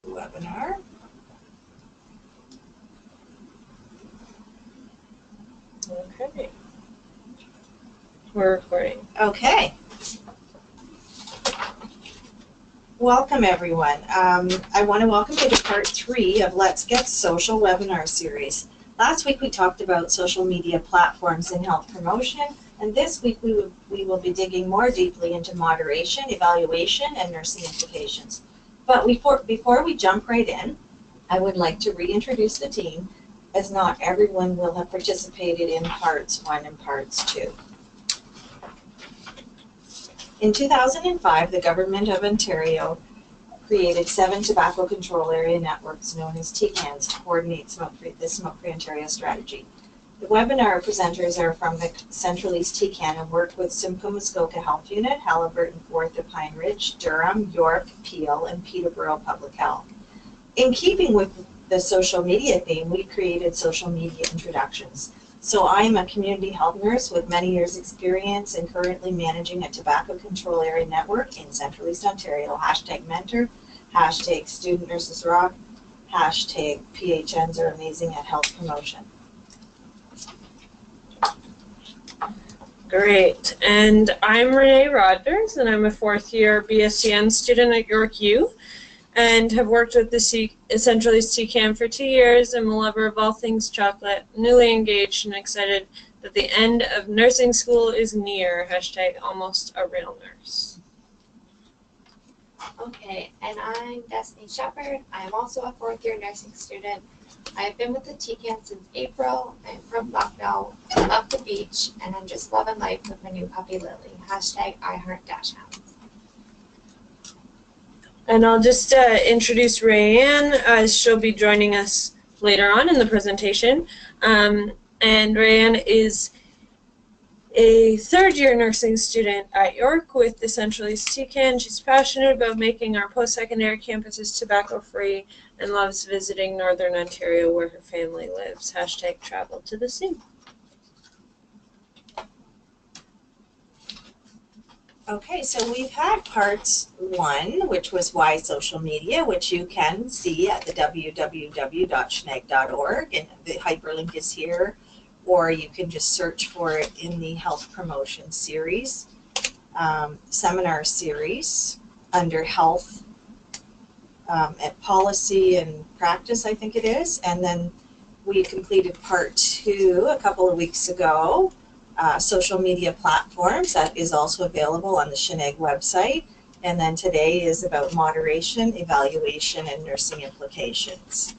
Webinar. Okay. We're recording. Okay. Welcome, everyone. I want to welcome you to part 3 of Let's Get Social webinar series. Last week we talked about social media platforms in health promotion, and this week we will be digging more deeply into moderation, evaluation, and nursing implications. But before we jump right in, I would like to reintroduce the team, as not everyone will have participated in parts 1 and parts 2. In 2005, the Government of Ontario created 7 tobacco control area networks known as TCANs to coordinate the Smoke-Free Ontario strategy. The webinar presenters are from the Central East TCAN and work with Simcoe Muskoka Health Unit, Halliburton, Kawartha, Pine Ridge, Durham, York, Peel, and Peterborough Public Health. In keeping with the social media theme, we created social media introductions. So I am a community health nurse with many years experience and currently managing a tobacco control area network in Central East Ontario. #mentor, #student nurses rock, #PHNs are amazing at health promotion. Great. And I'm Renee Rodgers, and I'm a 4th-year BSCN student at York U, and have worked with the Central East TCAN for 2 years. I'm a lover of all things chocolate, newly engaged and excited that the end of nursing school is near. #almost a real nurse. Okay, and I'm Destiny Shepard. I am also a 4th-year nursing student. I have been with the TCAN since April. I'm from Bucknell, I love the beach, and I'm just loving life with my new puppy Lily. #iHeartDashhounds. And I'll just introduce Rayanne, as she'll be joining us later on in the presentation. And Rayanne is a 3rd-year nursing student at York with the Central East TCAN. She's passionate about making our post-secondary campuses tobacco-free and loves visiting Northern Ontario where her family lives. #travel to the sea. Okay, so we've had parts 1, which was why social media, which you can see at the www.schneg.org, and the hyperlink is here, or you can just search for it in the health promotion series, seminar series, under health at policy and practice, I think it is. And then we completed part 2 a couple of weeks ago, social media platforms. That is also available on the Schneg website. And then today is about moderation, evaluation, and nursing implications.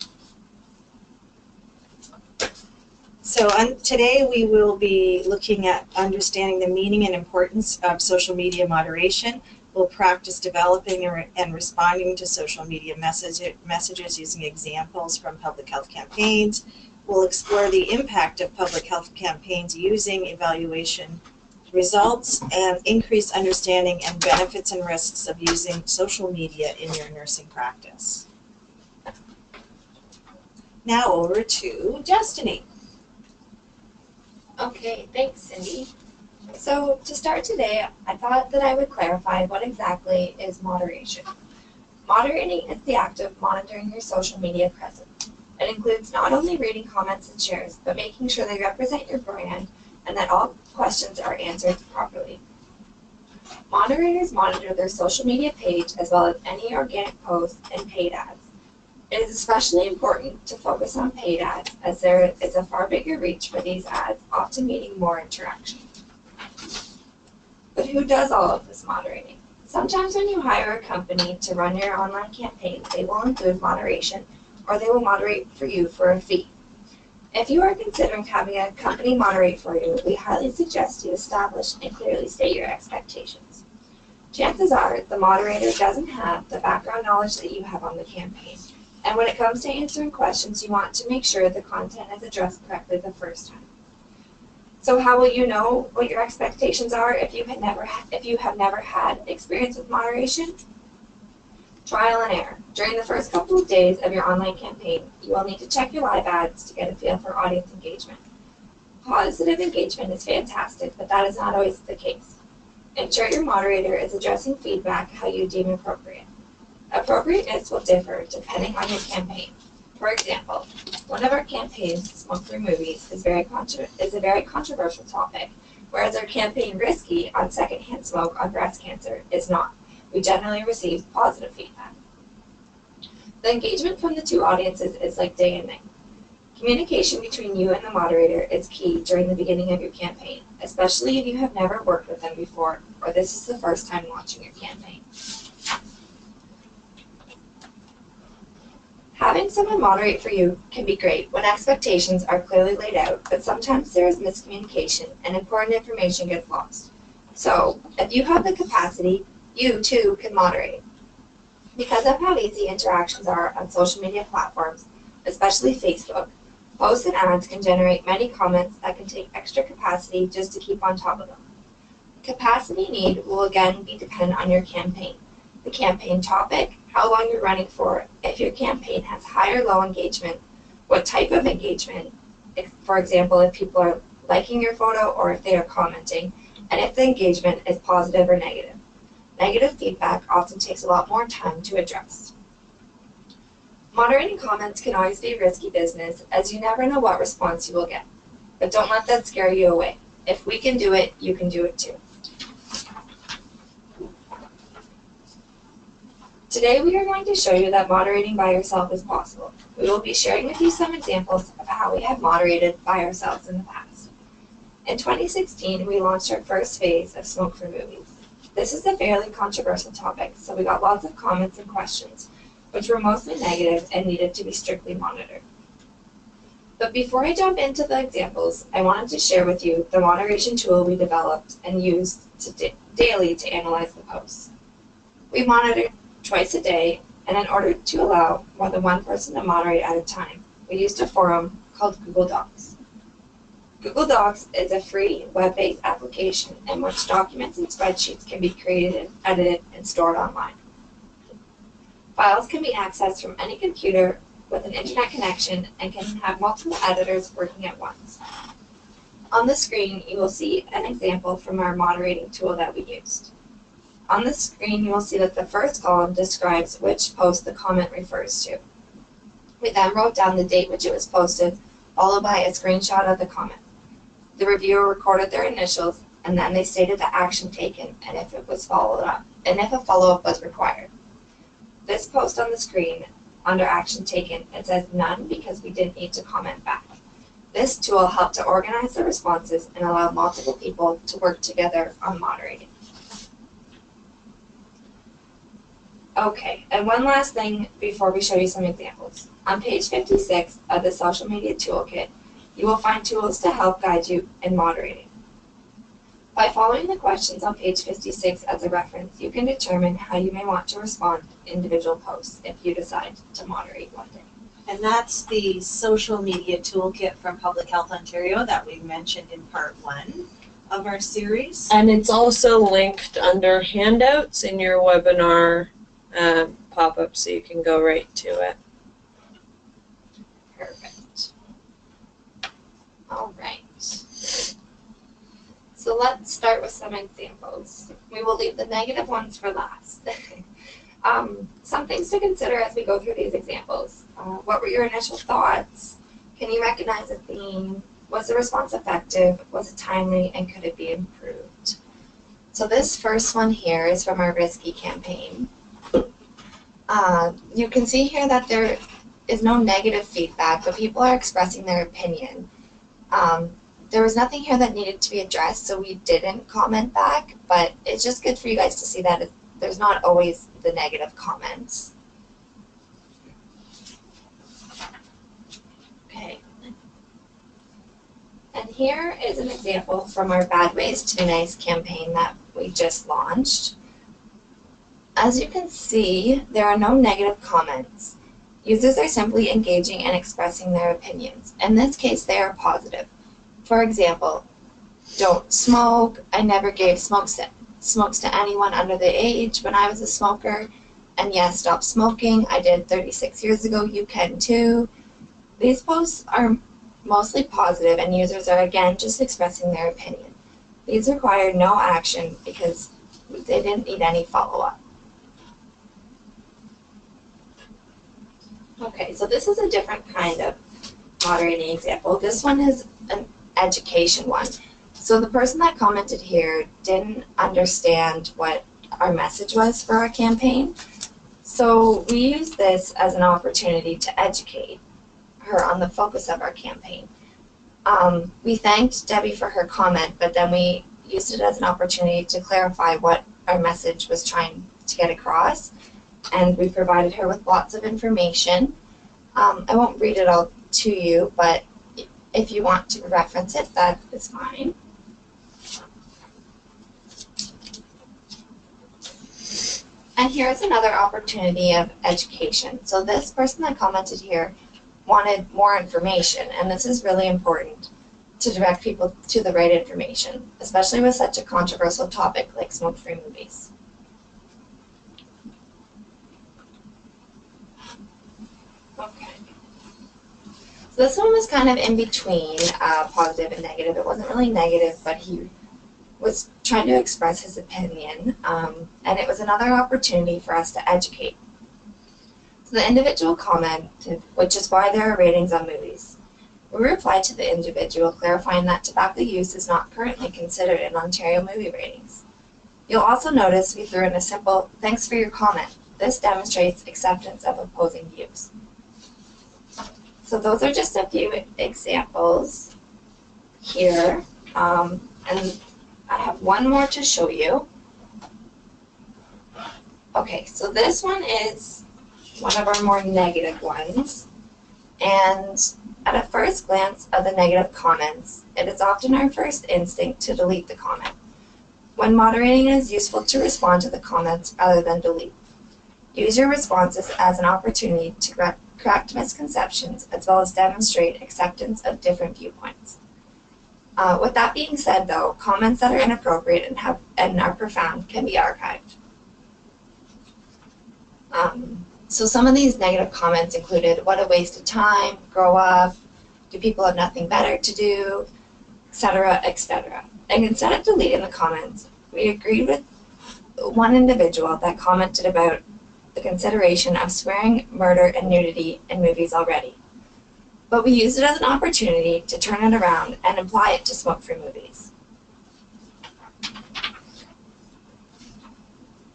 So today we will be looking at understanding the meaning and importance of social media moderation. We'll practice developing and responding to social media messages using examples from public health campaigns. We'll explore the impact of public health campaigns using evaluation results and increase understanding and benefits and risks of using social media in your nursing practice. Now over to Destiny. Okay, thanks, Cindy. So to start today, I thought that I would clarify what exactly is moderation. Moderating is the act of monitoring your social media presence. It includes not only reading comments and shares, but making sure they represent your brand and that all questions are answered properly. Moderators monitor their social media page as well as any organic posts and paid ads. It is especially important to focus on paid ads, as there is a far bigger reach for these ads, often meaning more interaction. But who does all of this moderating? Sometimes when you hire a company to run your online campaigns, they will include moderation, or they will moderate for you for a fee. If you are considering having a company moderate for you, we highly suggest you establish and clearly state your expectations. Chances are the moderator doesn't have the background knowledge that you have on the campaign. And when it comes to answering questions, you want to make sure the content is addressed correctly the first time. So how will you know what your expectations are if you have never had experience with moderation? Trial and error. During the first couple of days of your online campaign, you will need to check your live ads to get a feel for audience engagement. Positive engagement is fantastic, but that is not always the case. Ensure your moderator is addressing feedback how you deem appropriate. Appropriateness will differ depending on your campaign. For example, one of our campaigns, Smoke Free Movies, is a very controversial topic, whereas our campaign, Risky, on secondhand smoke on breast cancer, is not. We generally receive positive feedback. The engagement from the two audiences is like day and night. Communication between you and the moderator is key during the beginning of your campaign, especially if you have never worked with them before or this is the first time launching your campaign. Having someone moderate for you can be great when expectations are clearly laid out, but sometimes there is miscommunication and important information gets lost. So, if you have the capacity, you too can moderate. Because of how easy interactions are on social media platforms, especially Facebook, posts and ads can generate many comments that can take extra capacity just to keep on top of them. Capacity need will again be dependent on your campaign, the campaign topic, how long you're running for, if your campaign has high or low engagement, what type of engagement, if, for example, if people are liking your photo or if they are commenting, and if the engagement is positive or negative. Negative feedback often takes a lot more time to address. Moderating comments can always be risky business, as you never know what response you will get. But don't let that scare you away. If we can do it, you can do it too. Today we are going to show you that moderating by yourself is possible. We will be sharing with you some examples of how we have moderated by ourselves in the past. In 2016, we launched our first phase of Smoke Free Movies. This is a fairly controversial topic, so we got lots of comments and questions, which were mostly negative and needed to be strictly monitored. But before I jump into the examples, I wanted to share with you the moderation tool we developed and used daily to analyze the posts. We monitored twice a day, and in order to allow more than one person to moderate at a time, we used a forum called Google Docs. Google Docs is a free web-based application in which documents and spreadsheets can be created, edited, and stored online. Files can be accessed from any computer with an internet connection and can have multiple editors working at once. On the screen, you will see an example from our moderating tool that we used. On the screen, you will see that the first column describes which post the comment refers to. We then wrote down the date which it was posted, followed by a screenshot of the comment. The reviewer recorded their initials, and then they stated the action taken and if it was followed up, and if a follow-up was required. This post on the screen, under action taken, it says none because we didn't need to comment back. This tool helped to organize the responses and allow multiple people to work together on moderating. Okay, and one last thing before we show you some examples. On page 56 of the Social Media Toolkit, you will find tools to help guide you in moderating. By following the questions on page 56 as a reference, you can determine how you may want to respond to individual posts if you decide to moderate one day. And that's the Social Media Toolkit from Public Health Ontario that we mentioned in part 1 of our series. And it's also linked under handouts in your webinar pop-up, so you can go right to it. Perfect. All right. So let's start with some examples. We will leave the negative ones for last. Some things to consider as we go through these examples. What were your initial thoughts? Can you recognize a theme? Was the response effective? Was it timely? And could it be improved? So this first one here is from our Risky campaign. You can see here that there is no negative feedback, but people are expressing their opinion. There was nothing here that needed to be addressed, so we didn't comment back, but it's just good for you guys to see that there's not always the negative comments. Okay. And here is an example from our Bad Ways to Be Nice campaign that we just launched. As you can see, there are no negative comments. Users are simply engaging and expressing their opinions. In this case, they are positive. For example, don't smoke. I never gave smokes to anyone under the age when I was a smoker. And yes, stop smoking. I did 36 years ago. You can too. These posts are mostly positive, and users are again just expressing their opinion. These required no action because they didn't need any follow-up. Okay, so this is a different kind of moderating example. This one is an education one. So the person that commented here didn't understand what our message was for our campaign. So we use this as an opportunity to educate her on the focus of our campaign. We thanked Debbie for her comment, but then we used it as an opportunity to clarify what our message was trying to get across, and we provided her with lots of information. I won't read it all to you, but if you want to reference it, that is fine. And here's another opportunity of education. So this person that commented here wanted more information, and this is really important to direct people to the right information, especially with such a controversial topic like smoke-free movies. Okay. So this one was kind of in between positive and negative. It wasn't really negative, but he was trying to express his opinion, and it was another opportunity for us to educate. So the individual commented, which is why there are ratings on movies. We replied to the individual clarifying that tobacco use is not currently considered in Ontario movie ratings. You'll also notice we threw in a simple, "Thanks for your comment. This demonstrates acceptance of opposing views." So those are just a few examples here, and I have one more to show you. Okay, so this one is one of our more negative ones, and at a first glance of the negative comments, it is often our first instinct to delete the comment. When moderating, it is useful to respond to the comments rather than delete. Use your responses as an opportunity to correct misconceptions as well as demonstrate acceptance of different viewpoints. With that being said, though, comments that are inappropriate and are profound can be archived. So some of these negative comments included, "What a waste of time," "Grow up," "Do people have nothing better to do," etc., etc. And instead of deleting the comments, we agreed with one individual that commented about the consideration of swearing, murder, and nudity in movies already. But we used it as an opportunity to turn it around and apply it to smoke-free movies.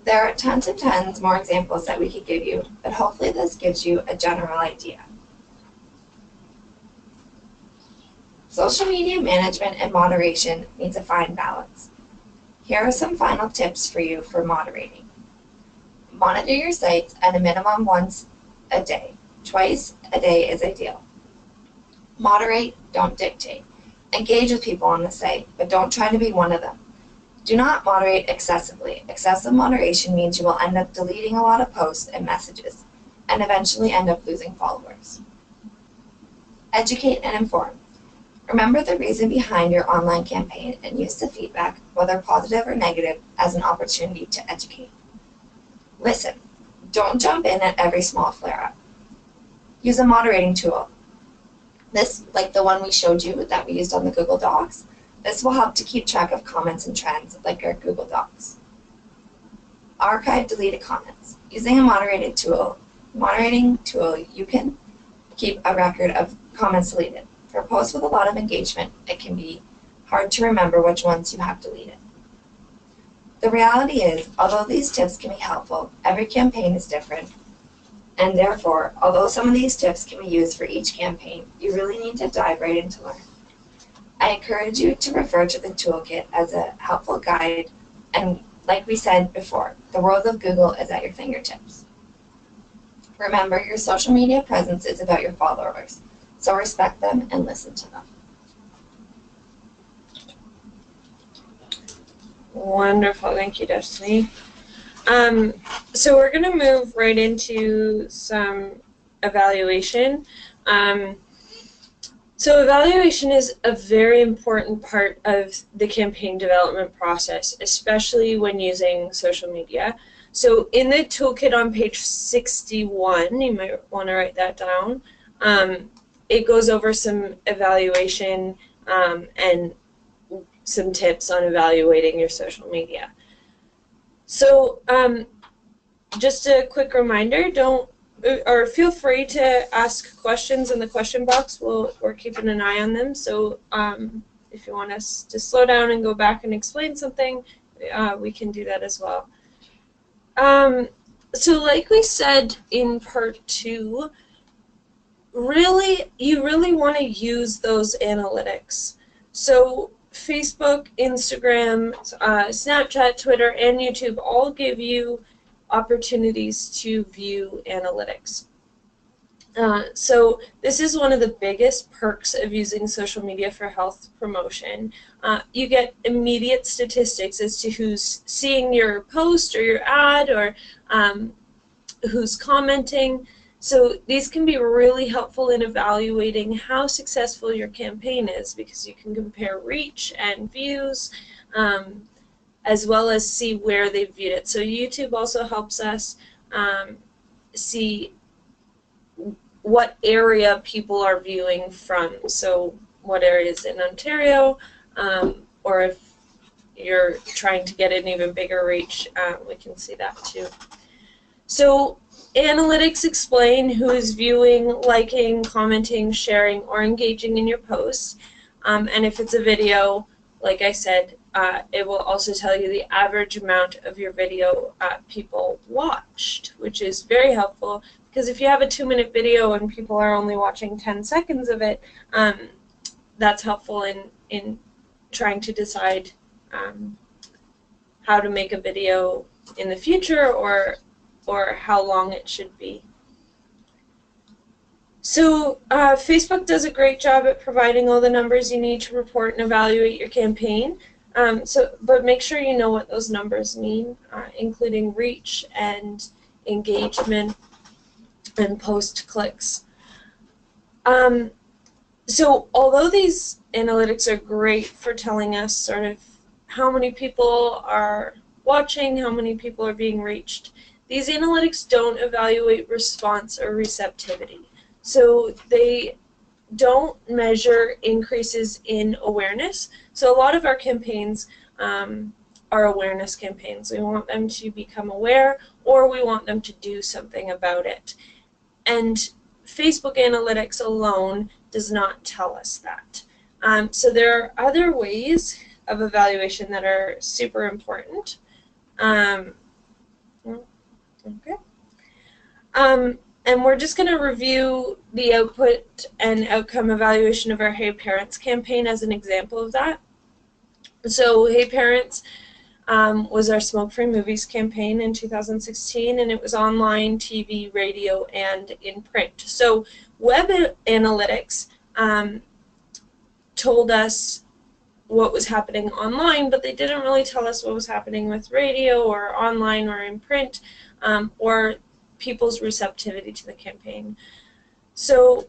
There are tons and tons more examples that we could give you, but hopefully this gives you a general idea. Social media management and moderation needs a fine balance. Here are some final tips for you for moderating. Monitor your sites at a minimum once a day. Twice a day is ideal. Moderate, don't dictate. Engage with people on the site, but don't try to be one of them. Do not moderate excessively. Excessive moderation means you will end up deleting a lot of posts and messages, and eventually end up losing followers. Educate and inform. Remember the reason behind your online campaign and use the feedback, whether positive or negative, as an opportunity to educate. Listen. Don't jump in at every small flare-up. Use a moderating tool. This, like the one we showed you that we used on the Google Docs, this will help to keep track of comments and trends like our Google Docs. Archive deleted comments. Using a moderating tool, you can keep a record of comments deleted. For posts with a lot of engagement, it can be hard to remember which ones you have deleted. The reality is, although these tips can be helpful, every campaign is different, and therefore, although some of these tips can be used for each campaign, you really need to dive right in to learn. I encourage you to refer to the toolkit as a helpful guide, and like we said before, the world of Google is at your fingertips. Remember, your social media presence is about your followers, so respect them and listen to them. Wonderful, thank you, Destiny. So we're going to move right into some evaluation. So evaluation is a very important part of the campaign development process, especially when using social media. So in the toolkit on page 61, you might want to write that down, it goes over some evaluation and some tips on evaluating your social media. So just a quick reminder, don't or feel free to ask questions in the question box. We're keeping an eye on them. So if you want us to slow down and go back and explain something, we can do that as well. So like we said in part 2, you really want to use those analytics. So Facebook, Instagram, Snapchat, Twitter, and YouTube all give you opportunities to view analytics. So this is one of the biggest perks of using social media for health promotion. You get immediate statistics as to who's seeing your post or your ad, or who's commenting. So these can be really helpful in evaluating how successful your campaign is, because you can compare reach and views, as well as see where they've viewed it. So YouTube also helps us see what area people are viewing from. So what areas in Ontario, or if you're trying to get an even bigger reach, we can see that too. So analytics explain who is viewing, liking, commenting, sharing, or engaging in your posts. And if it's a video, like I said, it will also tell you the average amount of your video people watched, which is very helpful, because if you have a 2-minute video and people are only watching 10 seconds of it, that's helpful in trying to decide how to make a video in the future, or how long it should be. So Facebook does a great job at providing all the numbers you need to report and evaluate your campaign. But make sure you know what those numbers mean, including reach and engagement and post clicks. So although these analytics are great for telling us sort of how many people are watching, how many people are being reached, these analytics don't evaluate response or receptivity. So they don't measure increases in awareness. So a lot of our campaigns are awareness campaigns. We want them to become aware, or we want them to do something about it. And Facebook analytics alone does not tell us that. So there are other ways of evaluation that are super important. And we're just going to review the output and outcome evaluation of our Hey Parents campaign as an example of that. So Hey Parents was our smoke-free movies campaign in 2016, and it was online, TV, radio, and in print. So web analytics told us what was happening online, but they didn't really tell us what was happening with radio or online or in print, or people's receptivity to the campaign. So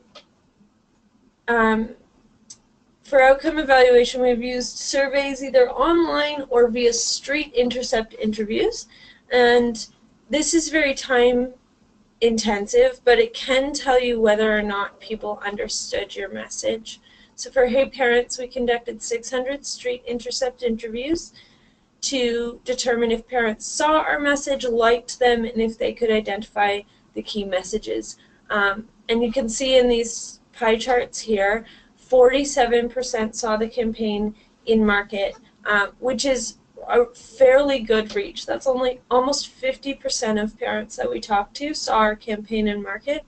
for outcome evaluation, we've used surveys either online or via street intercept interviews, and this is very time intensive, but it can tell you whether or not people understood your message. So for Hey Parents, we conducted 600 street intercept interviews to determine if parents saw our message, liked them, and if they could identify the key messages. And you can see in these pie charts here, 47% saw the campaign in market, which is a fairly good reach. That's almost 50% of parents that we talked to saw our campaign in market.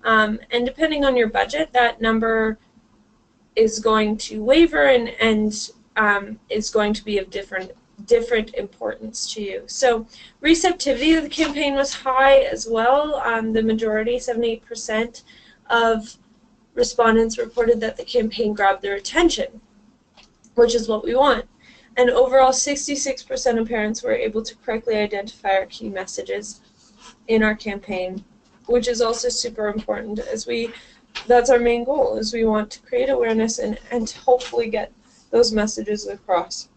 And depending on your budget, that number is going to waver and is going to be of different importance to you. So receptivity of the campaign was high as well. The majority, 78% of respondents reported that the campaign grabbed their attention, which is what we want. And overall, 66% of parents were able to correctly identify our key messages in our campaign, which is also super important, as that's our main goal, is we want to create awareness and hopefully get those messages across.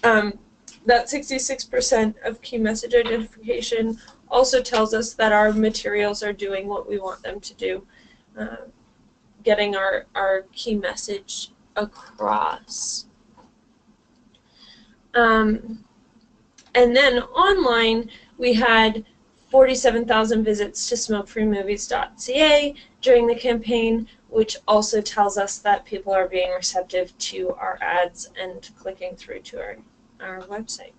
That 66% of key message identification also tells us that our materials are doing what we want them to do, getting our key message across. And then online, we had 47,000 visits to smokefreemovies.ca during the campaign, which also tells us that people are being receptive to our ads and clicking through to our website.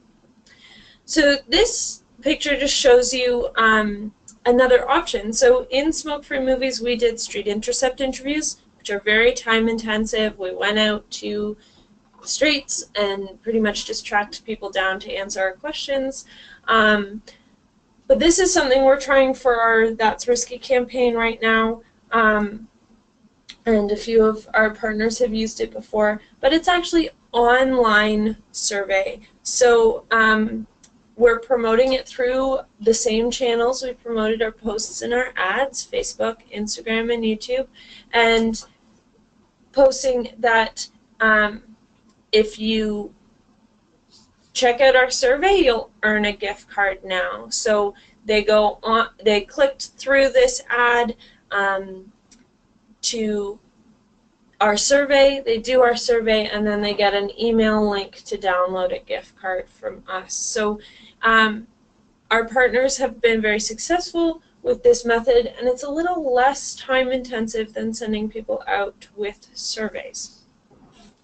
So this picture just shows you another option. So in Smoke Free Movies, we did Street Intercept interviews, which are very time intensive. We went out to the streets and pretty much just tracked people down to answer our questions. But this is something we're trying for our That's Risky campaign right now. And a few of our partners have used it before. But it's actually online survey. So we're promoting it through the same channels we promoted our posts and our ads, Facebook, Instagram, and YouTube, and posting that if you check out our survey, you'll earn a gift card now. So they go on, they clicked through this ad to our survey, they do our survey, and then they get an email link to download a gift card from us. So our partners have been very successful with this method, and it's a little less time intensive than sending people out with surveys.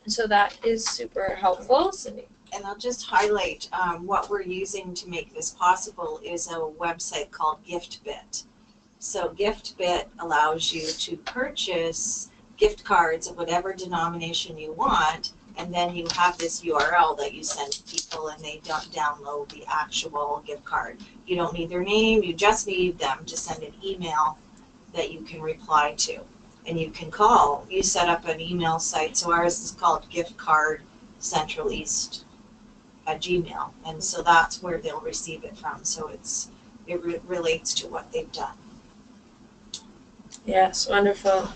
So that is super helpful. Cindy. And I'll just highlight what we're using to make this possible is a website called GiftBit. So GiftBit allows you to purchase gift cards of whatever denomination you want, and then you have this URL that you send to people and they don't download the actual gift card. You don't need their name, you just need them to send an email that you can reply to. And you can call, you set up an email site, so ours is called Gift Card Central East at Gmail, and so that's where they'll receive it from. So it relates to what they've done. Yes, wonderful.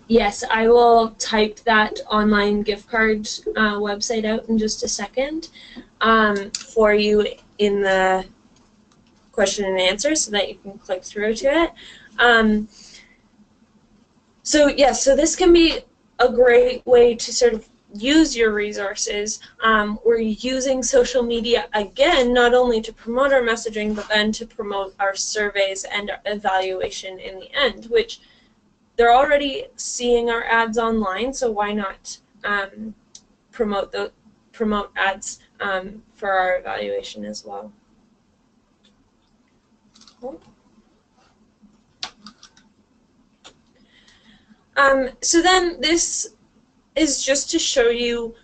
Yes, I will type that online gift card website out in just a second for you in the question and answer so that you can click through to it. So yes, so this can be a great way to sort of use your resources. We're using social media again, not only to promote our messaging, but then to promote our surveys and our evaluation in the end, which they're already seeing our ads online, so why not promote ads for our evaluation as well. Cool. So then this is just to show you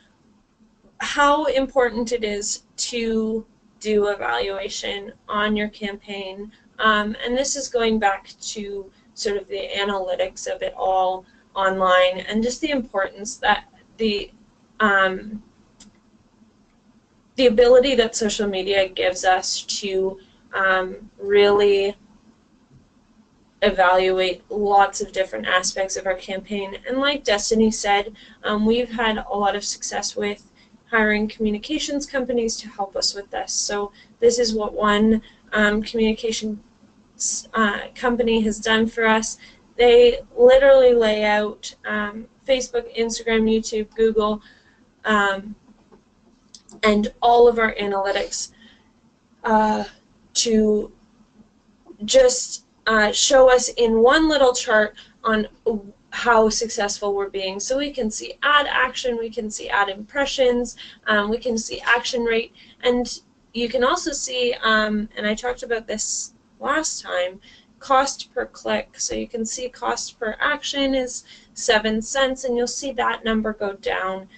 how important it is to do evaluation on your campaign. And this is going back to sort of the analytics of it all online and just the importance that the ability that social media gives us to really evaluate lots of different aspects of our campaign. And like Destiny said, we've had a lot of success with hiring communications companies to help us with this. So this is what one communication company has done for us. They literally lay out Facebook, Instagram, YouTube, Google, and all of our analytics to just show us in one little chart on how successful we're being. So we can see ad action, we can see ad impressions, we can see action rate, and you can also see, and I talked about this last time, cost per click. So you can see cost per action is 7 cents, and you'll see that number go down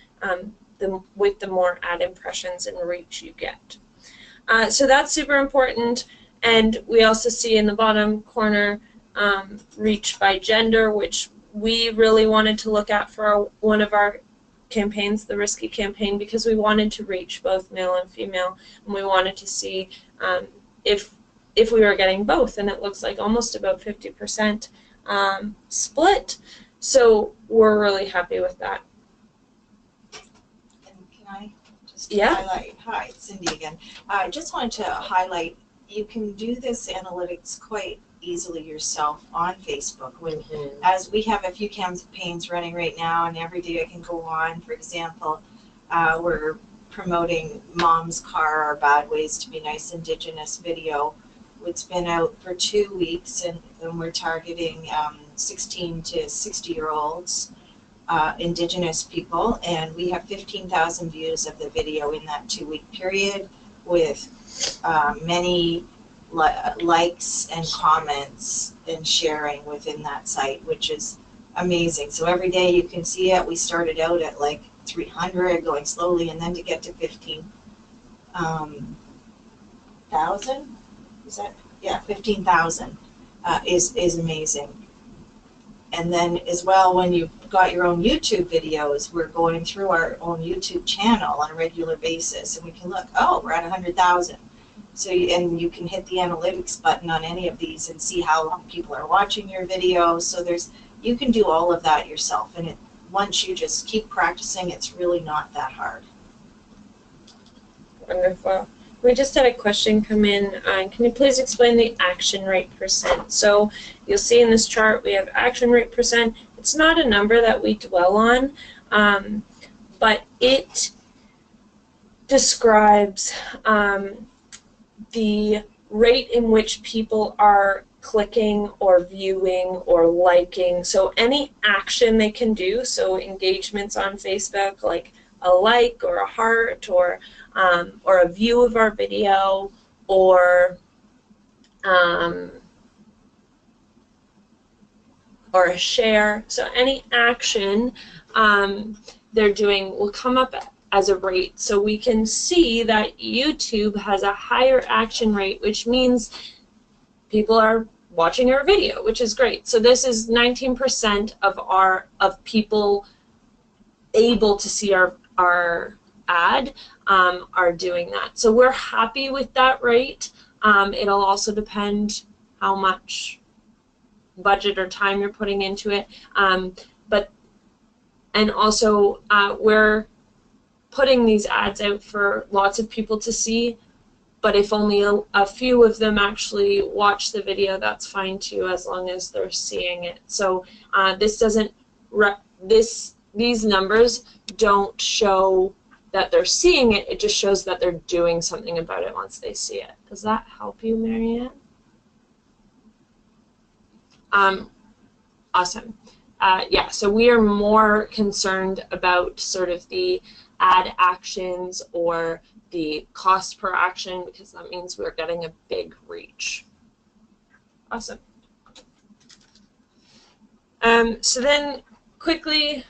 with the more ad impressions and reach you get. So that's super important. And we also see in the bottom corner reach by gender, which we really wanted to look at for one of our campaigns, the Risky campaign, because we wanted to reach both male and female, and we wanted to see if we were getting both, and it looks like almost about 50% split. So we're really happy with that. And can I just Yeah. highlight? Hi, it's Cindy again. I just wanted to highlight, you can do this analytics quite easily yourself on Facebook. As we have a few campaigns running right now, and every day I can go on, for example, we're promoting Mom's Car, Our Bad Ways to Be Nice Indigenous video. It's been out for 2 weeks, and we're targeting 16 to 60-year-olds, Indigenous people, and we have 15,000 views of the video in that 2-week period, with many likes and comments and sharing within that site, which is amazing. So every day you can see it. We started out at like 300, going slowly, and then to get to 15,000. Is that, yeah, 15,000 is amazing. And then as well, when you've got your own YouTube videos, we're going through our own YouTube channel on a regular basis, and we can look, oh, we're at 100,000. So you can hit the analytics button on any of these and see how long people are watching your videos. So you can do all of that yourself, and once you just keep practicing, it's really not that hard. Wonderful. We just had a question come in. Can you please explain the action rate %? So you'll see in this chart we have action rate %. It's not a number that we dwell on, but it describes the rate in which people are clicking or viewing or liking. So any action they can do, so engagements on Facebook, like a like or a heart or a view of our video, or a share. So any action they're doing will come up as a rate. So we can see that YouTube has a higher action rate, which means people are watching our video, which is great. So this is 19% of people able to see our ad are doing that. So we're happy with that rate. It'll also depend how much budget or time you're putting into it. And also we're putting these ads out for lots of people to see, but if only a few of them actually watch the video, that's fine too, as long as they're seeing it. So these numbers don't show that they're seeing it, it just shows that they're doing something about it once they see it. Does that help you, Marianne? Awesome. Yeah, so we are more concerned about sort of the ad actions or the cost per action, because that means we're getting a big reach. Awesome. So then quickly,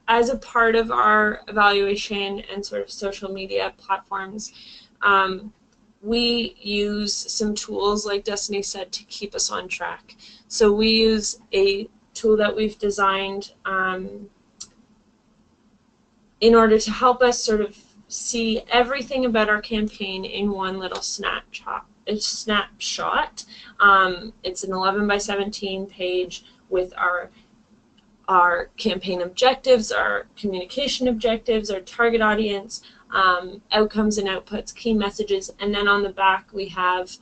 as a part of our evaluation and sort of social media platforms, we use some tools, like Destiny said, to keep us on track. So we use a tool that we've designed in order to help us sort of see everything about our campaign in one little snapshot. It's an 11x17 page with our campaign objectives, our communication objectives, our target audience, outcomes and outputs, key messages, and then on the back we have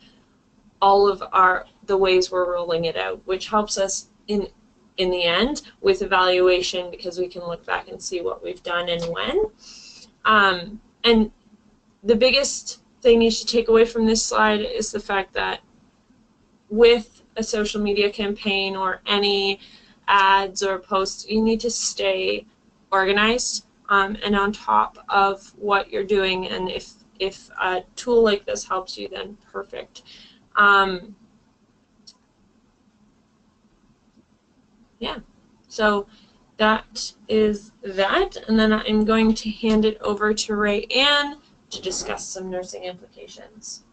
all of the ways we're rolling it out, which helps us in the end with evaluation, because we can look back and see what we've done and when. And the biggest thing you should take away from this slide is the fact that with a social media campaign or any ads or posts, you need to stay organized and on top of what you're doing, and if a tool like this helps you, then perfect. Yeah, so that is that, and then I'm going to hand it over to Rayanne to discuss some nursing implications.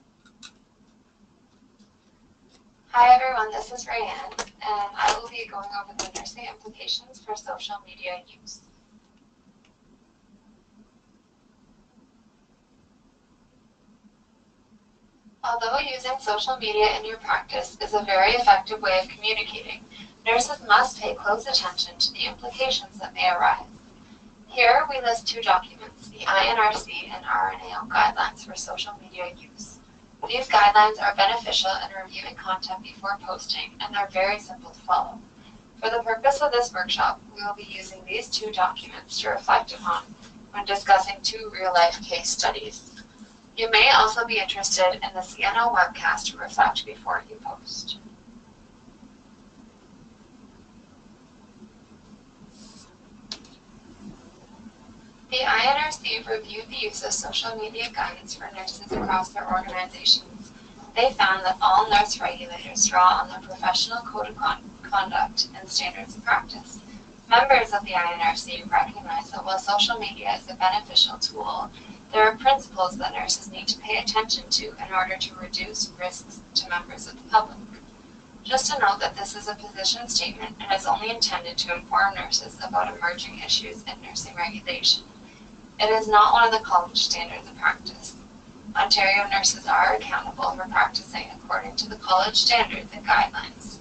Hi everyone, this is Rayanne, and I will be going over the nursing implications for social media use. Although using social media in your practice is a very effective way of communicating, nurses must pay close attention to the implications that may arise. Here we list two documents, the INRC and RNAO guidelines for social media use. These guidelines are beneficial in reviewing content before posting, and they're very simple to follow. For the purpose of this workshop, we will be using these two documents to reflect upon when discussing 2 real-life case studies. You may also be interested in the CNO webcast to reflect before you post. The INRC reviewed the use of social media guidance for nurses across their organizations. They found that all nurse regulators draw on their professional code of conduct and standards of practice. Members of the INRC recognize that while social media is a beneficial tool, there are principles that nurses need to pay attention to in order to reduce risks to members of the public. Just to note that this is a position statement and is only intended to inform nurses about emerging issues in nursing regulation. It is not one of the college standards of practice. Ontario nurses are accountable for practicing according to the college standards and guidelines.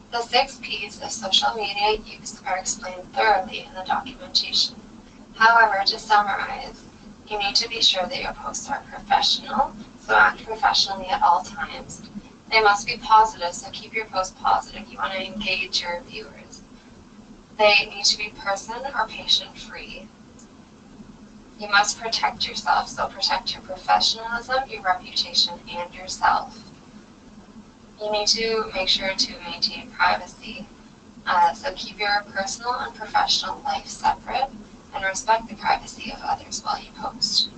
The 6 P's of social media use are explained thoroughly in the documentation. However, to summarize, you need to be sure that your posts are professional, so act professionally at all times. They must be positive, so keep your posts positive. You want to engage your viewers. They need to be person or patient free. You must protect yourself, so protect your professionalism, your reputation, and yourself. You need to make sure to maintain privacy, so keep your personal and professional life separate and respect the privacy of others while you post.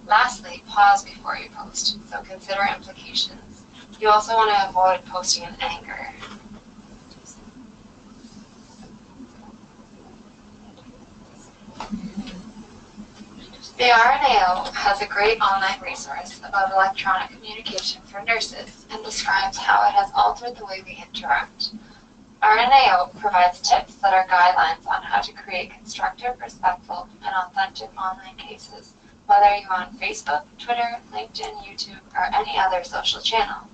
Lastly, pause before you post, so consider implications. You also want to avoid posting in anger. The RNAO has a great online resource about electronic communication for nurses and describes how it has altered the way we interact. RNAO provides tips that are guidelines on how to create constructive, respectful, and authentic online cases, whether you're on Facebook, Twitter, LinkedIn, YouTube, or any other social channel.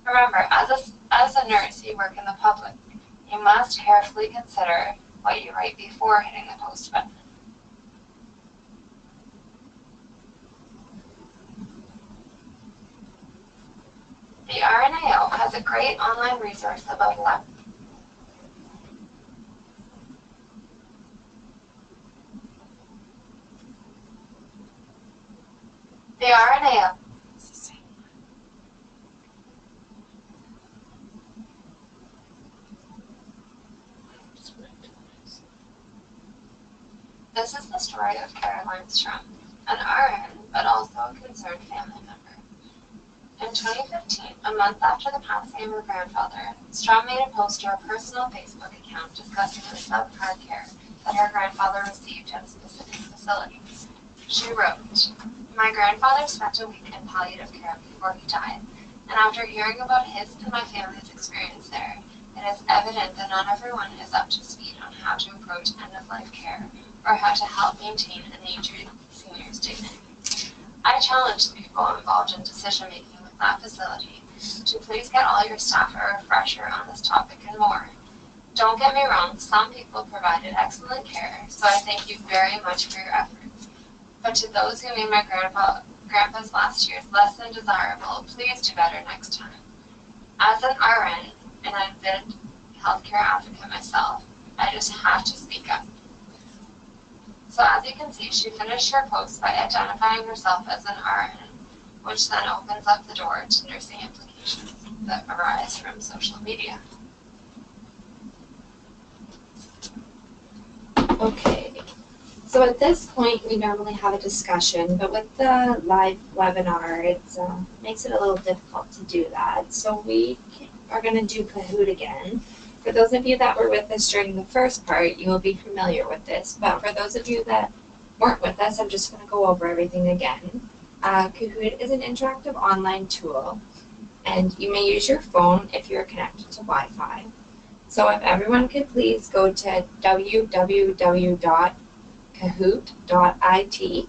Remember, as a nurse, you work in the public. You must carefully consider what you write before hitting the post button. The RNAO has a great online resource about The RNAO This is the story of Caroline Strum, an RN, but also a concerned family member. In 2015, a month after the passing of her grandfather, Strum made a post to her personal Facebook account discussing the subpar care that her grandfather received at a specific facility. She wrote, "My grandfather spent a week in palliative care before he died, and after hearing about his and my family's experience there, it is evident that not everyone is up to speed on how to approach end-of-life care or how to help maintain an aged senior's dignity. I challenge the people involved in decision-making with that facility to please get all your staff a refresher on this topic and more. Don't get me wrong, some people provided excellent care, so I thank you very much for your efforts. But to those who made my grandpa's last years less than desirable, please do better next time. As an RN and an avid healthcare advocate myself, I just have to speak up." So as you can see, she finished her post by identifying herself as an RN, which then opens up the door to nursing implications that arise from social media. Okay, so at this point we normally have a discussion, but with the live webinar it makes it a little difficult to do that. So we are going to do Kahoot again. For those of you that were with us during the first part, you will be familiar with this, but for those of you that weren't with us, I'm just going to go over everything again. Kahoot is an interactive online tool, and you may use your phone if you're connected to Wi-Fi. So if everyone could please go to www.kahoot.it,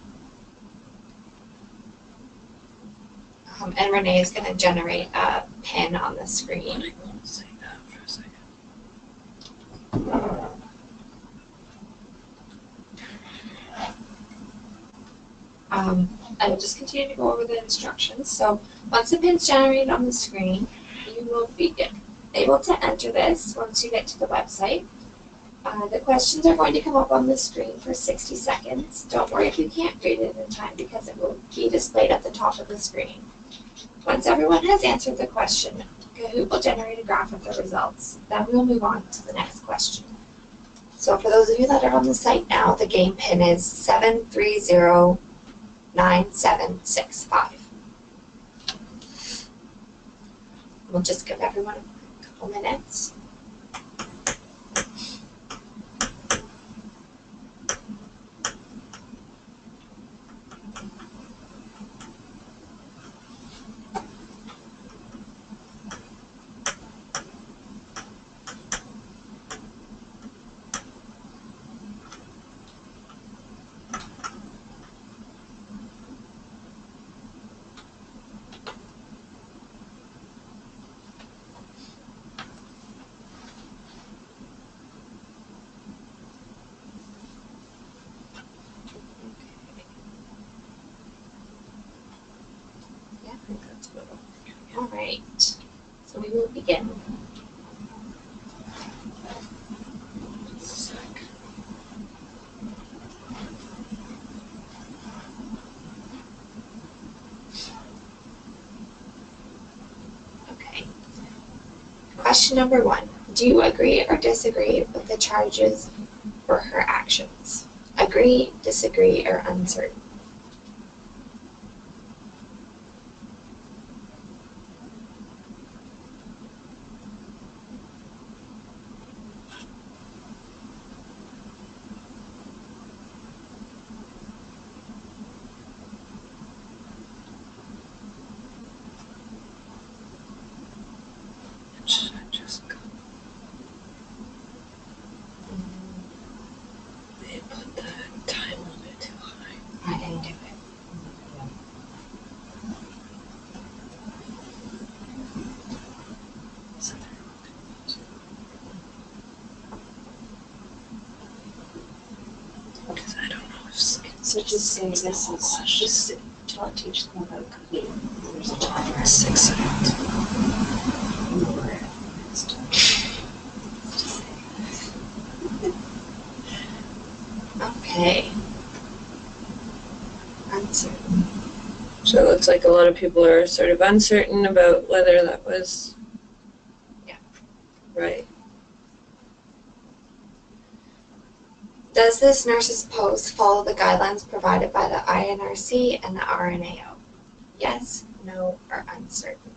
and Renee is going to generate a pin on the screen. And just continue to go over the instructions. So once the pin's generated on the screen, you will able to enter this once you get to the website. The questions are going to come up on the screen for 60 seconds. Don't worry if you can't read it in time because it will be displayed at the top of the screen. Once everyone has answered the question, Kahoot will generate a graph of the results. Then we will move on to the next question. So for those of you that are on the site now, the game pin is 7309765. We'll just give everyone a couple minutes. I think that's about all. All right, so we will begin. Just a sec. Okay. Question number 1. Do you agree or disagree with the charges for her actions? Agree, disagree, or uncertain? Should I just go? They put the time limit too high. I didn't do it. Because I don't know if So just say this is, just teach them about Kahoot. There's a timer. 6 seconds. Okay. Uncertain. So it looks like a lot of people are sort of uncertain about whether that was right. Does this nurse's post follow the guidelines provided by the INRC and the RNAO? Yes, no, or uncertain.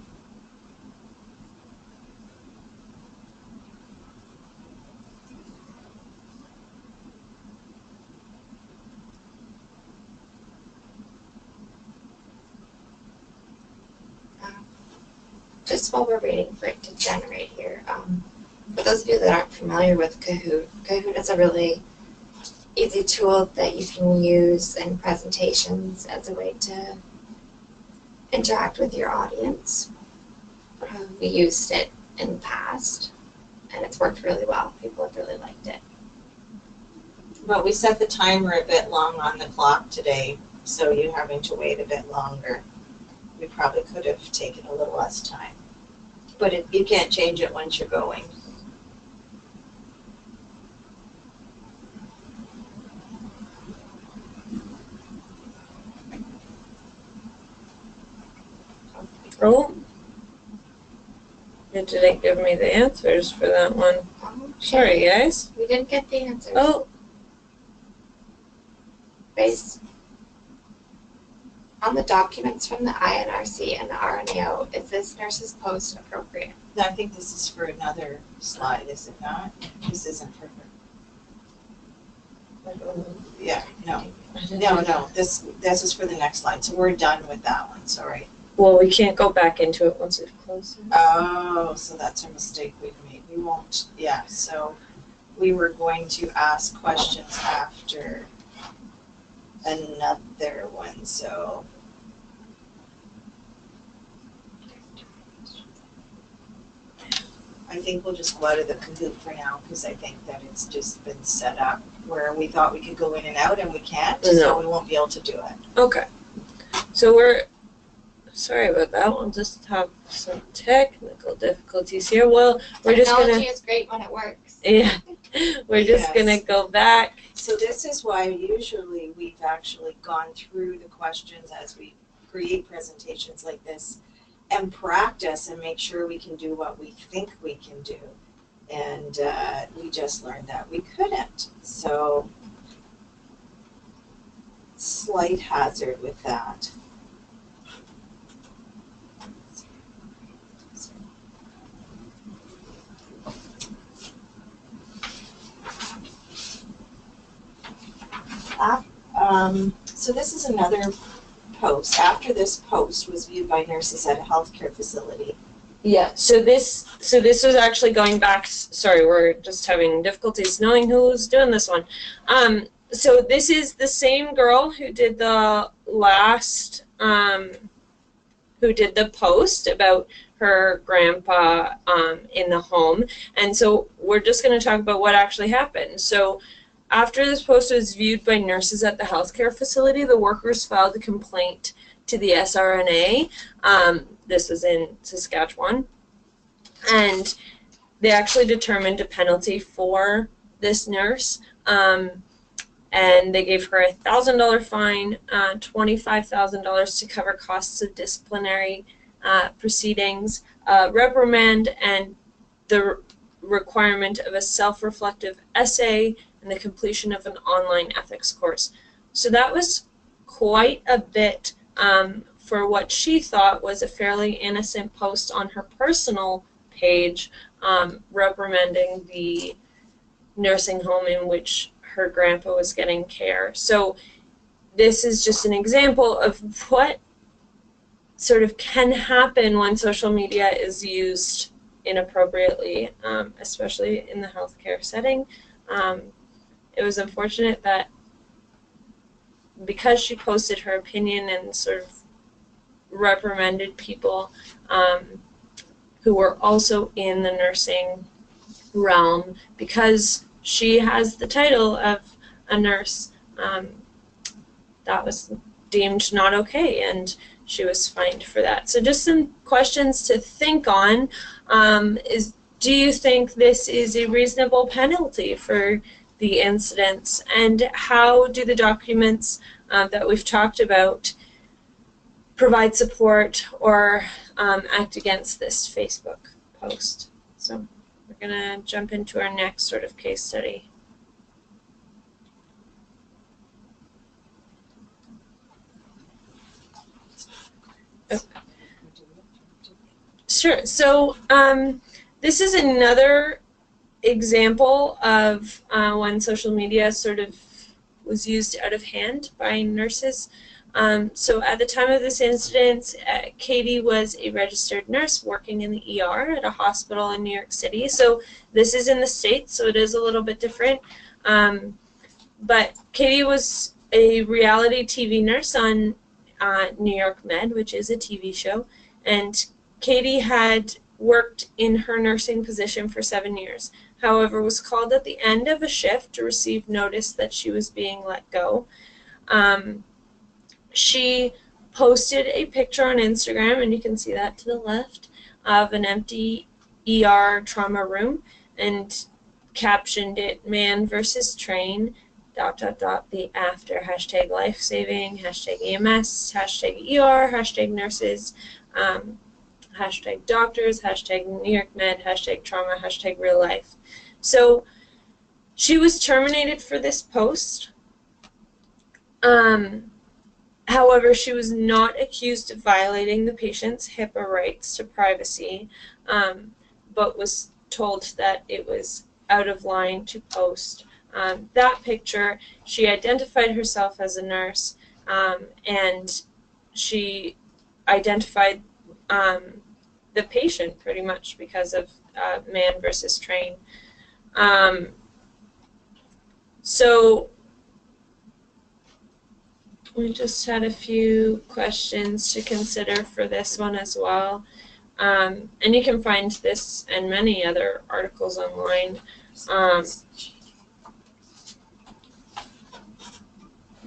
Just while we're waiting for it to generate here, for those of you that aren't familiar with Kahoot, Kahoot is a really easy tool that you can use in presentations as a way to interact with your audience. We used it in the past, and it's worked really well. People have really liked it. But we set the timer a bit long on the clock today, so you're having to wait a bit longer. We probably could have taken a little less time. But you can't change it once you're going. Oh. It didn't give me the answers for that one. Okay. Sorry, guys. We didn't get the answers. Oh, Based on the documents from the INRC and the RNAO, is this nurse's post appropriate? I think this is for another slide, is it not? This isn't for her. Yeah, no, this is for the next slide, so we're done with that one, sorry. well, we can't go back into it once it's closed. Oh, so that's a mistake we've made. We won't, yeah, so we were going to ask questions after another one, so. I think we'll just go out of the Kahoot for now, because I think that it's just been set up where we thought we could go in and out and we can't, so No. we won't be able to do it. Okay. So we're sorry about that. We'll just have some technical difficulties here. Well, we're just Technology gonna, is great when it works. yeah, we're just Yes. gonna go back. So this is why usually we've actually gone through the questions as we create presentations like this and practice and make sure we can do what we think we can do. And we just learned that we couldn't. So slight hazard with that. So this is another post. After this post was viewed by nurses at a healthcare facility. Yeah, so this was actually going back, sorry, we're just having difficulties knowing who's doing this one. So this is the same girl who did the last, who did the post about her grandpa in the home. And so we're just going to talk about what actually happened. So after this post was viewed by nurses at the healthcare facility, the workers filed a complaint to the SRNA. This was in Saskatchewan. And they actually determined a penalty for this nurse. And they gave her a $1,000 fine, $25,000 to cover costs of disciplinary proceedings, reprimand, and the requirement of a self-reflective essay and the completion of an online ethics course. So that was quite a bit for what she thought was a fairly innocent post on her personal page, reprimanding the nursing home in which her grandpa was getting care. So this is just an example of what sort of can happen when social media is used inappropriately, especially in the healthcare setting. It was unfortunate that because she posted her opinion and sort of reprimanded people who were also in the nursing realm, because she has the title of a nurse, that was deemed not okay, and she was fined for that. So just some questions to think on. Do you think this is a reasonable penalty for the incidents, and how do the documents that we've talked about provide support or act against this Facebook post? So we're going to jump into our next sort of case study. Oh. Sure. So this is another example of when social media sort of was used out of hand by nurses. So at the time of this incident, Katie was a registered nurse working in the ER at a hospital in New York City. So this is in the States, so it is a little bit different. But Katie was a reality TV nurse on New York Med, which is a TV show. And Katie had worked in her nursing position for 7 years. However, was called at the end of a shift to receive notice that she was being let go. She posted a picture on Instagram, and you can see that to the left, of an empty ER trauma room, and captioned it, "Man versus train, ... the after, hashtag life-saving, hashtag EMS, hashtag ER, hashtag nurses, hashtag doctors, hashtag New York Med, hashtag trauma, hashtag real life." So she was terminated for this post. However, she was not accused of violating the patient's HIPAA rights to privacy, but was told that it was out of line to post that picture. She identified herself as a nurse, and she identified the patient pretty much because of man versus train. So we just had a few questions to consider for this one as well. And you can find this and many other articles online.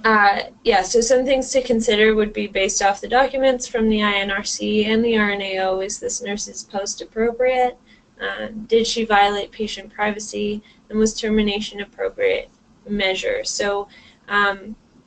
So some things to consider would be based off the documents from the INRC and the RNAO. Is this nurse's post appropriate? Did she violate patient privacy? And was termination appropriate measure? So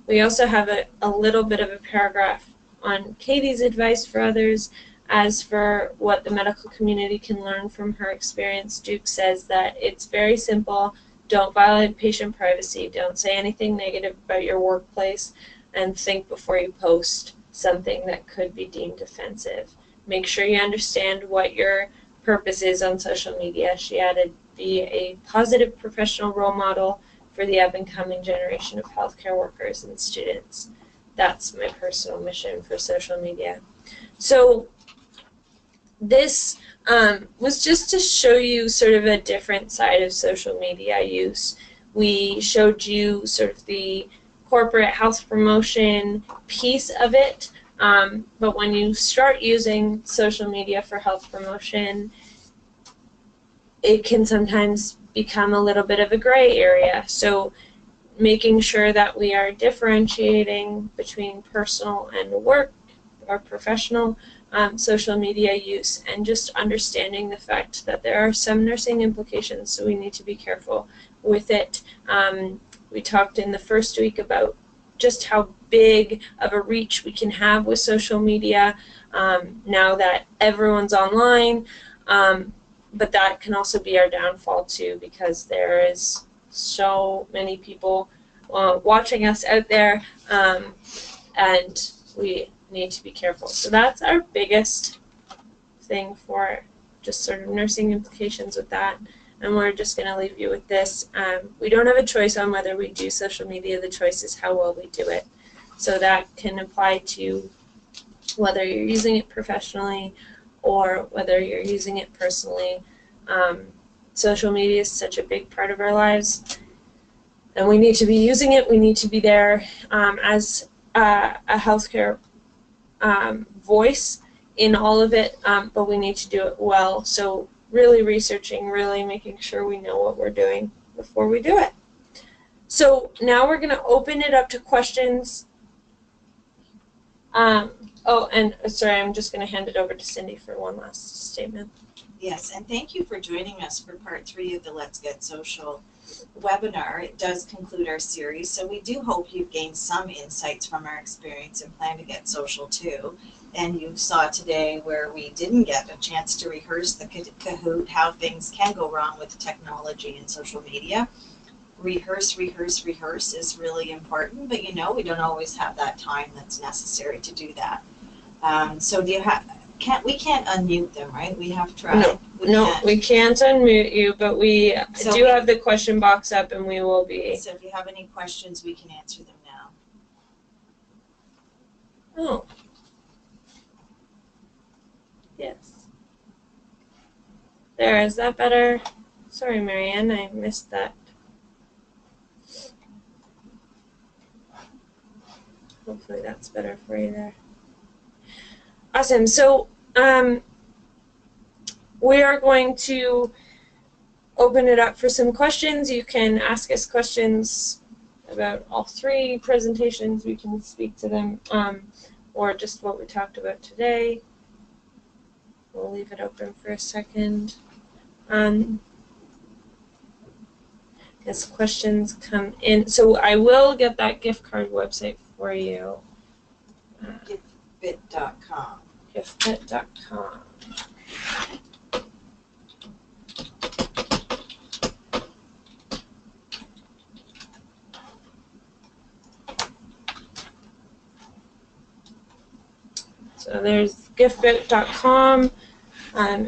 we also have a little bit of a paragraph on Katie's advice for others. As for what the medical community can learn from her experience, Duke says that it's very simple. Don't violate patient privacy. Don't say anything negative about your workplace, and think before you post something that could be deemed offensive. Make sure you understand what your purpose is on social media. She added, be a positive professional role model for the up-and-coming generation of healthcare workers and students. That's my personal mission for social media. So this was just to show you sort of a different side of social media use. We showed you sort of the corporate health promotion piece of it, but when you start using social media for health promotion, it can sometimes become a little bit of a gray area. So making sure that we are differentiating between personal and work or professional social media use, and just understanding the fact that there are some nursing implications, so we need to be careful with it. We talked in the first week about just how big of a reach we can have with social media now that everyone's online, but that can also be our downfall too, because there is so many people watching us out there, and we need to be careful. So that's our biggest thing for just sort of nursing implications with that, and we're just going to leave you with this. We don't have a choice on whether we do social media. The choice is how well we do it. So that can apply to whether you're using it professionally or whether you're using it personally. Social media is such a big part of our lives, and we need to be using it. We need to be there as a healthcare voice in all of it, but we need to do it well. So really researching, really making sure we know what we're doing before we do it. So now we're going to open it up to questions. Oh, and sorry, I'm just going to hand it over to Cindy for one last statement. Yes, and thank you for joining us for part 3 of the Let's Get Social webinar. It does conclude our series, so we do hope you've gained some insights from our experience and plan to get social too. And you saw today where we didn't get a chance to rehearse the Kahoot, how things can go wrong with technology and social media. Rehearse is really important, but you know, we don't always have that time that's necessary to do that. So do you have, we can't unmute them, right? We have tried. We can't unmute you, but we do have the question box up, and we will be. So if you have any questions, we can answer them now. Oh. Yes. There, is that better? Sorry, Marianne, I missed that. Hopefully that's better for you there. Awesome. So we are going to open it up for some questions. You can ask us questions about all 3 presentations. We can speak to them, or just what we talked about today. We'll leave it open for a second. As questions come in, so I will get that gift card website for you. Giftbit.com. Giftbit.com. So there's giftbit.com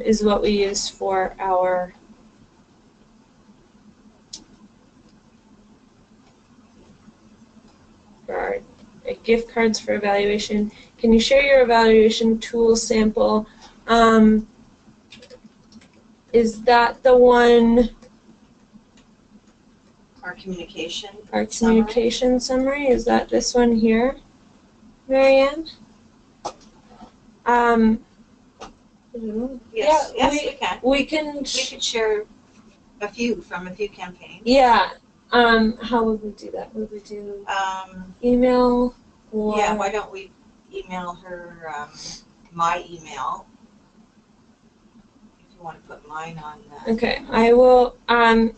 is what we use for our gift cards for evaluation. Can you share your evaluation tool sample? Is that the one? Our communication summary? Is that this one here, Marianne? Yes, we can. We can We could share a few from a few campaigns. Yeah. How would we do that? Would we do Um, email or? yeah, why don't we email her, my email? If you want to put mine on the, Okay, I will. can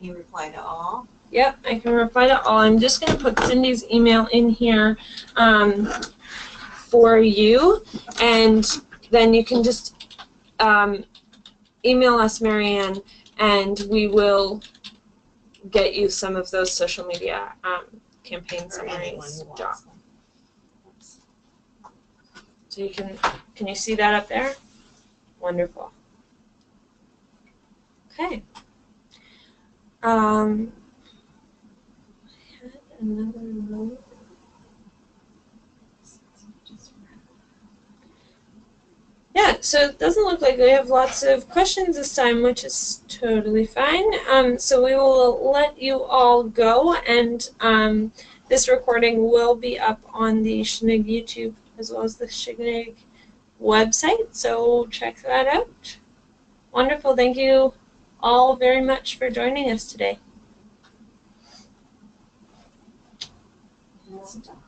you reply to all? Yep, I can reply to all. I'm just going to put Cindy's email in here for you, and then you can just email us, Marianne, and we will get you some of those social media campaign Or anyone summaries. who wants them. So you can you see that up there? Wonderful. Okay. I had another note. Yeah, so it doesn't look like we have lots of questions this time, which is totally fine. So we will let you all go, and this recording will be up on the Shnig YouTube as well as the Shnig website, so check that out. Wonderful. Thank you all very much for joining us today. Stop.